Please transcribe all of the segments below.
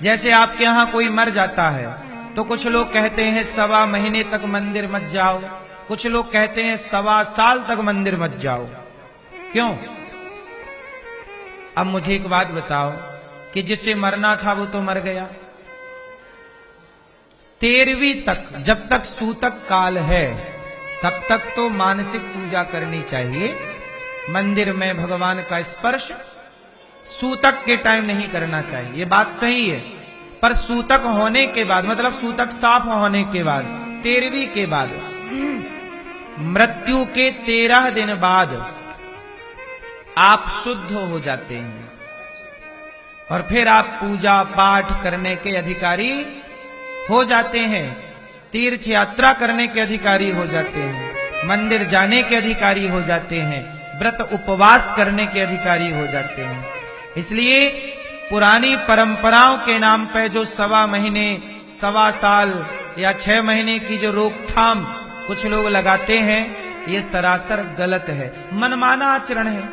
जैसे आपके यहां कोई मर जाता है तो कुछ लोग कहते हैं 1.25 महीने तक मंदिर मत जाओ, कुछ लोग कहते हैं 1.25 साल तक मंदिर मत जाओ। क्यों? अब मुझे एक बात बताओ कि जिसे मरना था वो तो मर गया। 13वीं तक, जब तक सूतक काल है तब तक तो मानसिक पूजा करनी चाहिए। मंदिर में भगवान का स्पर्श सूतक के टाइम नहीं करना चाहिए, ये बात सही है। पर सूतक होने के बाद, मतलब सूतक साफ होने के बाद, 13वीं के बाद, मृत्यु के 13 दिन बाद आप शुद्ध हो जाते हैं और फिर आप पूजा पाठ करने के अधिकारी हो जाते हैं, तीर्थ यात्रा करने के अधिकारी हो जाते हैं, मंदिर जाने के अधिकारी हो जाते हैं, व्रत उपवास करने के अधिकारी हो जाते हैं। इसलिए पुरानी परंपराओं के नाम पे जो 1.25 महीने, 1.25 साल या 6 महीने की जो रोकथाम कुछ लोग लगाते हैं, ये सरासर गलत है, मनमाना आचरण है।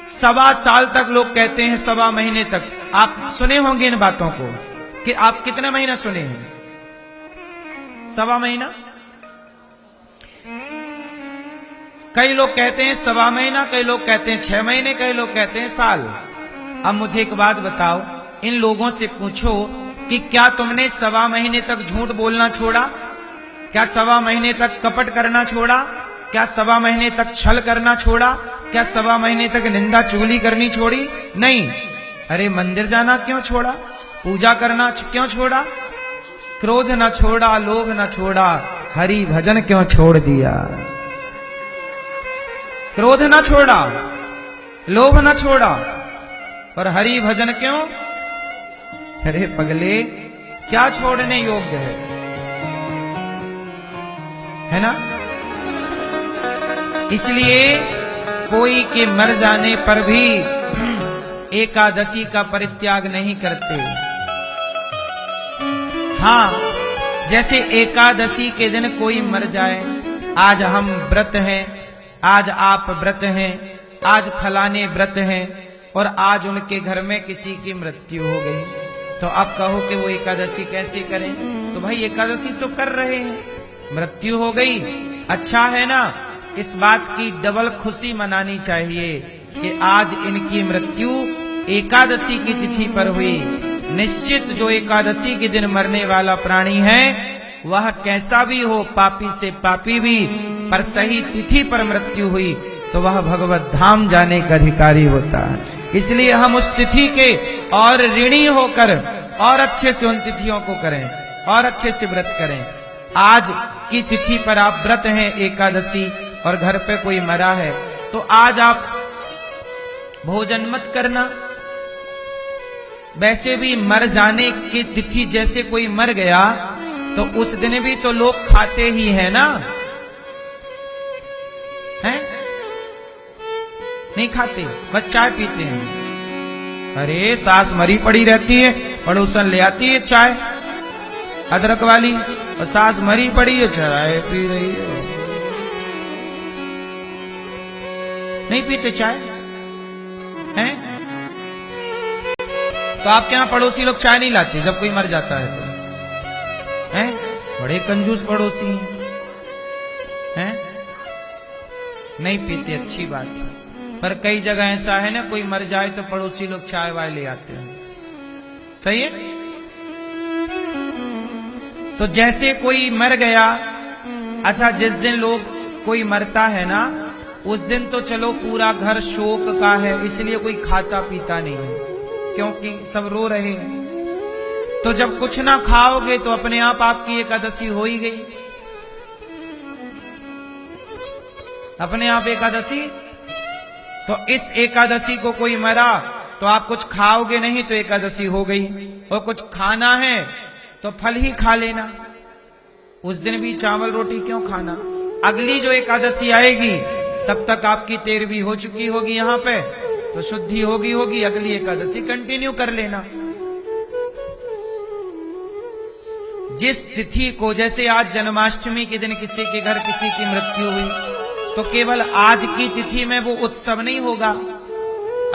1.25 साल तक लोग कहते हैं, 1.25 महीने तक। आप सुने होंगे इन बातों को कि आप कितने महीना सुने हैं? 1.25 महीना। कई लोग कहते हैं 1.25 महीना, कई लोग कहते हैं 6 महीने, कई लोग कहते हैं साल। अब मुझे एक बात बताओ, इन लोगों से पूछो कि क्या तुमने 1.25 महीने तक झूठ बोलना छोड़ा? क्या 1.25 महीने तक कपट करना छोड़ा? क्या 1.25 महीने तक छल करना छोड़ा? क्या 1.25 महीने तक निंदा चुगली करनी छोड़ी? नहीं। अरे मंदिर जाना क्यों छोड़ा? पूजा करना क्यों छोड़ा? क्रोध न छोड़ा, लोभ न छोड़ा, हरि भजन क्यों छोड़ दिया? क्रोध न छोड़ा, लोभ न छोड़ा, पर हरि भजन क्यों? अरे पगले, क्या छोड़ने योग्य है ना? इसलिए कोई के मर जाने पर भी एकादशी का परित्याग नहीं करते। हाँ, जैसे एकादशी के दिन कोई मर जाए, आज हम व्रत हैं, आज आप व्रत हैं, आज फलाने व्रत हैं, और आज उनके घर में किसी की मृत्यु हो गई, तो आप कहो कि वो एकादशी कैसे करें? तो भाई एकादशी तो कर रहे हैं, मृत्यु हो गई, अच्छा है ना? इस बात की डबल खुशी मनानी चाहिए कि आज इनकी मृत्यु एकादशी की तिथि पर हुई। निश्चित जो एकादशी के दिन मरने वाला प्राणी है वह कैसा भी हो, पापी से पापी भी, पर सही तिथि पर मृत्यु हुई तो वह भगवत धाम जाने का अधिकारी होता है। इसलिए हम उस तिथि के और ऋणी होकर और अच्छे से उन तिथियों को करें और अच्छे से व्रत करें। आज की तिथि पर आप व्रत हैं एकादशी और घर पे कोई मरा है तो आज आप भोजन मत करना। वैसे भी मर जाने की तिथि, जैसे कोई मर गया तो उस दिन भी तो लोग खाते ही है ना, हैं? नहीं खाते, बस चाय पीते हैं। अरे सास मरी पड़ी रहती है, पड़ोसन ले आती है चाय अदरक वाली, और सास मरी पड़ी है चाय पी रही है। नहीं पीते चाय, हैं? तो आपके यहां पड़ोसी लोग चाय नहीं लाते जब कोई मर जाता है तो, हैं? बड़े कंजूस पड़ोसी हैं, नहीं पीते, अच्छी बात है। पर कई जगह ऐसा है ना, कोई मर जाए तो पड़ोसी लोग चाय वाय ले आते हैं, सही है? तो जैसे कोई मर गया, अच्छा जिस दिन लोग कोई मरता है ना, उस दिन तो चलो पूरा घर शोक का है, इसलिए कोई खाता पीता नहीं है, क्योंकि सब रो रहे हैं। तो जब कुछ ना खाओगे तो अपने आप आपकी एकादशी हो ही गई, अपने आप एकादशी। तो इस एकादशी को कोई मरा तो आप कुछ खाओगे नहीं तो एकादशी हो गई, और कुछ खाना है तो फल ही खा लेना, उस दिन भी चावल रोटी क्यों खाना? अगली जो एकादशी आएगी तब तक आपकी 13वीं हो चुकी होगी यहां पे, तो शुद्धि होगी, अगली एकादशी कंटिन्यू कर लेना। जिस तिथि को, जैसे आज जन्माष्टमी के दिन किसी के घर किसी की मृत्यु हुई तो केवल आज की तिथि में वो उत्सव नहीं होगा,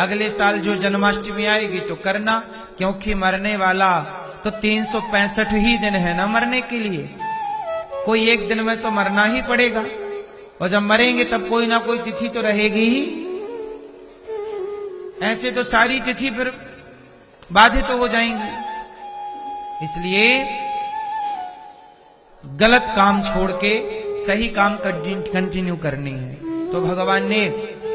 अगले साल जो जन्माष्टमी आएगी तो करना, क्योंकि मरने वाला तो 365 ही दिन है ना मरने के लिए। कोई एक दिन में तो मरना ही पड़ेगा, और जब मरेंगे तब कोई ना कोई तिथि तो रहेगी ही। ऐसे तो सारी तिथि फिर बाधित तो हो जाएंगी। इसलिए गलत काम छोड़ के सही काम कंटिन्यू करनी है। तो भगवान ने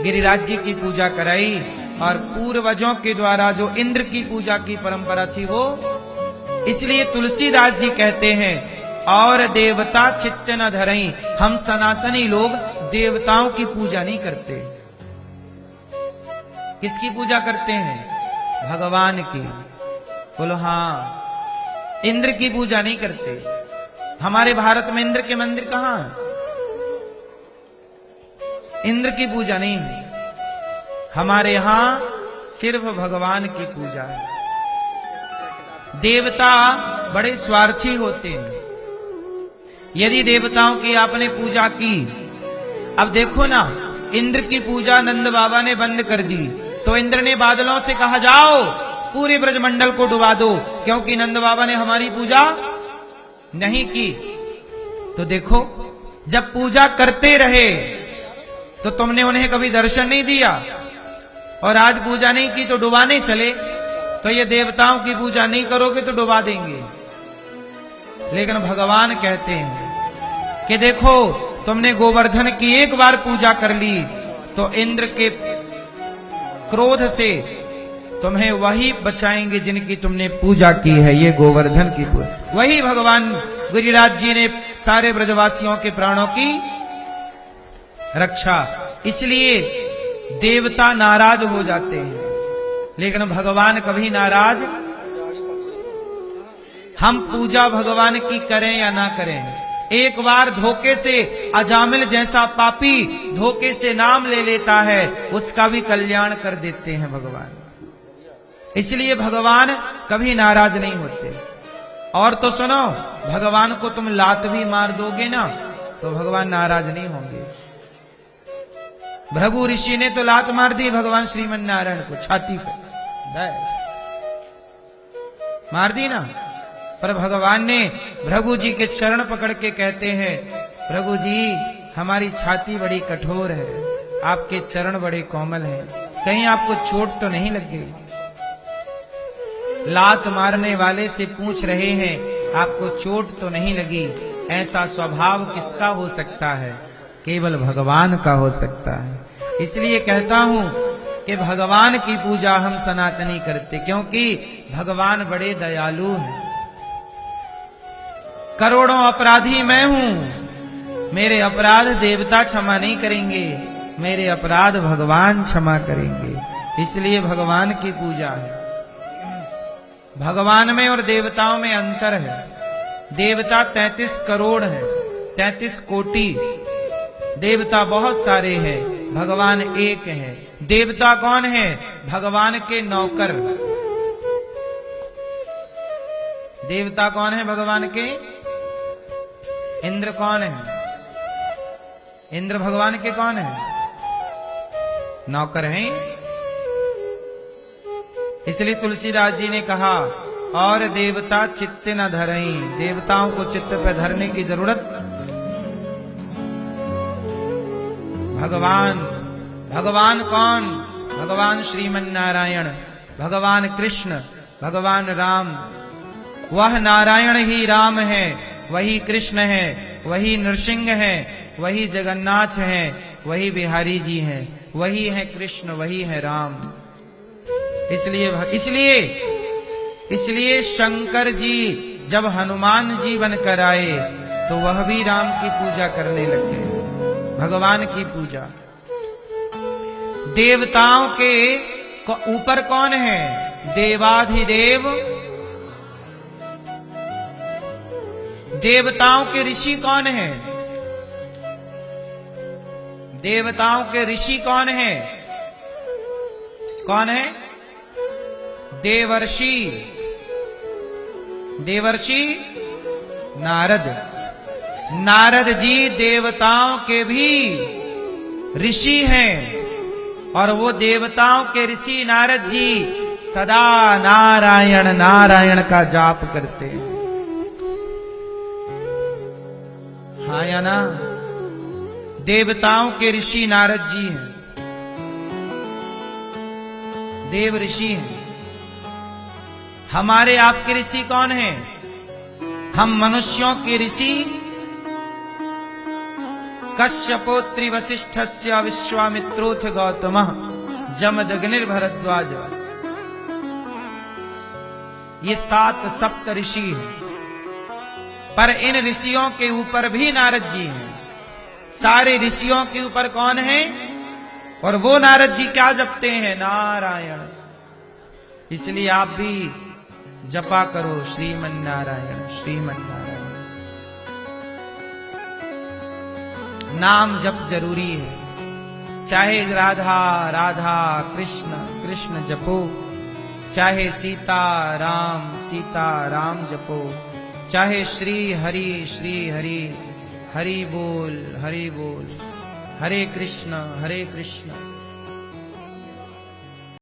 गिरिराज जी की पूजा कराई, और पूर्वजों के द्वारा जो इंद्र की पूजा की परंपरा थी वो, इसलिए तुलसीदास जी कहते हैं और देवता चित्त न धरई। हम सनातनी लोग देवताओं की पूजा नहीं करते। किसकी पूजा करते हैं? भगवान की। बोलो हाँ, इंद्र की पूजा नहीं करते। हमारे भारत में इंद्र के मंदिर कहां है? इंद्र की पूजा नहीं है। हमारे यहां सिर्फ भगवान की पूजा है। देवता बड़े स्वार्थी होते हैं। यदि देवताओं की आपने पूजा की, अब देखो ना, इंद्र की पूजा नंद बाबा ने बंद कर दी, तो इंद्र ने बादलों से कहा जाओ पूरे ब्रजमंडल को डुबा दो, क्योंकि नंद बाबा ने हमारी पूजा नहीं की। तो देखो, जब पूजा करते रहे तो तुमने उन्हें कभी दर्शन नहीं दिया, और आज पूजा नहीं की तो डुबाने चले। तो ये देवताओं की पूजा नहीं करोगे तो डुबा देंगे। लेकिन भगवान कहते हैं कि देखो, तुमने गोवर्धन की एक बार पूजा कर ली तो इंद्र के क्रोध से तुम्हें वही बचाएंगे जिनकी तुमने पूजा की है। ये गोवर्धन की पूजा, वही भगवान गिरिराज जी ने सारे ब्रजवासियों के प्राणों की रक्षा। इसलिए देवता नाराज हो जाते हैं, लेकिन भगवान कभी नाराज। हम पूजा भगवान की करें या ना करें, एक बार धोखे से अजामिल जैसा पापी धोखे से नाम ले लेता है, उसका भी कल्याण कर देते हैं भगवान। इसलिए भगवान कभी नाराज नहीं होते। और तो सुनो, भगवान को तुम लात भी मार दोगे ना तो भगवान नाराज नहीं होंगे। भृगु ऋषि ने तो लात मार दी भगवान श्रीमन नारायण को छाती पे, मार दी ना। पर भगवान ने भृगु जी के चरण पकड़ के कहते हैं, भृगु जी हमारी छाती बड़ी कठोर है, आपके चरण बड़े कोमल हैं, कहीं आपको चोट तो नहीं लग गई। लात मारने वाले से पूछ रहे हैं आपको चोट तो नहीं लगी। ऐसा स्वभाव किसका हो सकता है? केवल भगवान का हो सकता है। इसलिए कहता हूं कि भगवान की पूजा हम सनातनी करते, क्योंकि भगवान बड़े दयालु हैं। करोड़ों अपराधी मैं हूं, मेरे अपराध देवता क्षमा नहीं करेंगे, मेरे अपराध भगवान क्षमा करेंगे। इसलिए भगवान की पूजा है। भगवान में और देवताओं में अंतर है। देवता 33 करोड़ है, 33 कोटि देवता बहुत सारे हैं, भगवान एक है। देवता कौन है? भगवान के नौकर। देवता कौन है भगवान के? इंद्र कौन है? इंद्र भगवान के कौन है? नौकर हैं। इसलिए तुलसीदास जी ने कहा और देवता चित्त न धरई। देवताओं को चित्त पे धरने की जरूरत। भगवान, भगवान कौन? भगवान श्रीमन नारायण, भगवान कृष्ण, भगवान राम। वह नारायण ही राम है, वही कृष्ण है, वही नृसिंह है, वही जगन्नाथ है, वही बिहारी जी हैं, वही है कृष्ण, वही है राम। इसलिए शंकर जी जब हनुमान जी बनकर आए तो वह भी राम की पूजा करने लगे, भगवान की पूजा। देवताओं के ऊपर कौन है? देवाधिदेव। देवताओं के ऋषि कौन है? देवताओं के ऋषि कौन है? कौन है? देवर्षि। देवर्षि नारद। नारद जी देवताओं के भी ऋषि हैं, और वो देवताओं के ऋषि नारद जी सदा नारायण नारायण का जाप करते हैं। हाँ या ना? देवताओं के ऋषि नारद जी हैं, देव ऋषि हैं। हमारे आपके ऋषि कौन हैं? हम मनुष्यों के ऋषि कश्यपोत्री वसिष्ठस्य विश्वामित्रोथ गौतमः जमदग्निर्भरद्वाज। ये 7 सप्त ऋषि हैं, पर इन ऋषियों के ऊपर भी नारद जी हैं। सारे ऋषियों के ऊपर कौन है? और वो नारद जी क्या जपते हैं? नारायण। इसलिए आप भी जपा करो श्रीमन नारायण श्रीमन नारायण। नाम जप जरूरी है, चाहे राधा राधा कृष्ण कृष्ण जपो, चाहे सीता राम जपो, चाहे श्री हरि हरि बोल हरे कृष्ण